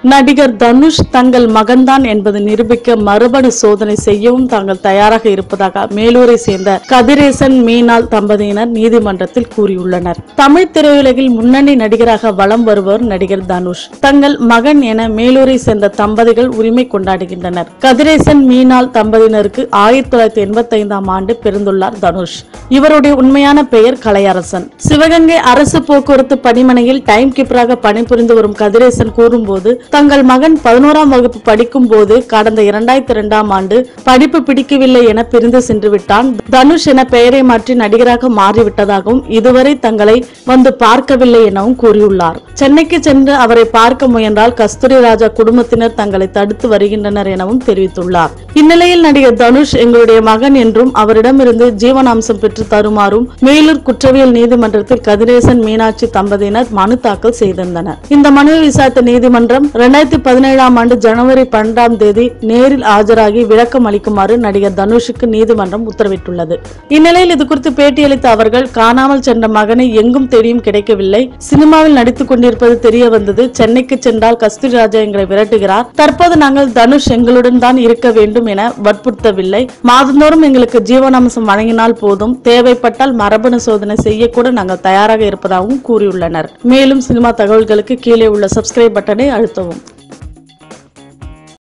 நடிகர் தனுஷ் தங்கள் மகன்தான் என்பதை நிரூபிக்க மரபணு சோதனை செய்யவும் தாங்கள் தயாராக இருப்பதாக மேலூரை சேர்ந்த கதிரேசன் மீனாள் தம்பதியினர் நீதிமன்றத்தில் கூறியுள்ளனர். தமிழ் திரையுலகில் முன்னணி நடிகராக வலம் வருபவர் நடிகர் தனுஷ். தங்கள் மகன் என மேலூரை சேர்ந்த தம்பதிகள் உரிமை கொண்டாடுகின்றனர். கதிரேசன் மீனாள் தம்பதியினருக்கு 1985ஆம் ஆண்டு பிறந்துள்ளார் தனுஷ். இவருடைய உண்மையான பெயர் கலையரசன். சிவகங்கை அரசு போக்குவரத்து பணிமனையில் டைம் கீப்பராக பணிபுரிந்து வரும் கதிரேசன் கூறும்போது, தங்கள் மகன் 11ஆம் வகுப்பு படிக்கும் போது கடந்த 2002ஆம் ஆண்டு படிப்பு பிடிக்கவில்லை என பிரிந்து சென்று விட்டான். தனுஷ் என பெயரை மாற்றி நடிகராக மாறிவிட்டதாகவும் இதுவரை தங்களை வந்து பார்க்கவில்லை எனவும் கூறியுள்ளார். சென்னைக்கு சென்று அவரை பார்க்க முயன்றால் கஸ்தூரி ராஜா குடும்பத்தினர் தங்களை தடுத்து வருகின்றனர் எனவும் தெரிவித்துள்ளார். இந்நிலையில் நடிகர் தனுஷ் எங்களுடைய மகன் என்றும் அவரிடமிருந்து ஜீவனாம்சம் பெற்று தருமாறும் மேலூர் குற்றவியல் நீதிமன்றத்தில் கதிரேசன் மீனாட்சி தம்பதியினர் மனு தாக்கல் செய்திருந்தனர். இந்த மனுவை விசாரித்த நீதிமன்றம் 2017ஆம் ஆண்டு ஜனவரி 12ஆம் தேதி நேரில் ஆஜராகி விளக்கம் அளிக்குமாறு நடிகர் தனுஷுக்கு நீதிமன்றம் உத்தரவிட்டுள்ளது. இந்நிலையில் இதுகுறித்து பேட்டியளித்த அவர்கள், காணாமல் சென்ற மகனை எங்கும் தேடியும் கிடைக்கவில்லை. சினிமாவில் நடித்துக் கொண்டிருப்பது தெரிய வந்தது. சென்னைக்கு சென்றால் கஸ்தூரி ராஜா எங்களை விரட்டுகிறார். தற்போது நாங்கள் தனுஷ் எங்களுடன் தான் இருக்க வேண்டும் என வற்புறுத்தவில்லை. மாதந்தோறும் எங்களுக்கு ஜீவனாம்சம் வழங்கினால் போதும். தேவைப்பட்டால் மரபணு சோதனை செய்யக்கூட நாங்கள் தயாராக இருப்பதாகவும் கூறியுள்ளனர். மேலும் சினிமா தகவல்களுக்கு கீழே உள்ள சப்ஸ்கிரைப் பட்டனை அழுத்தவும்.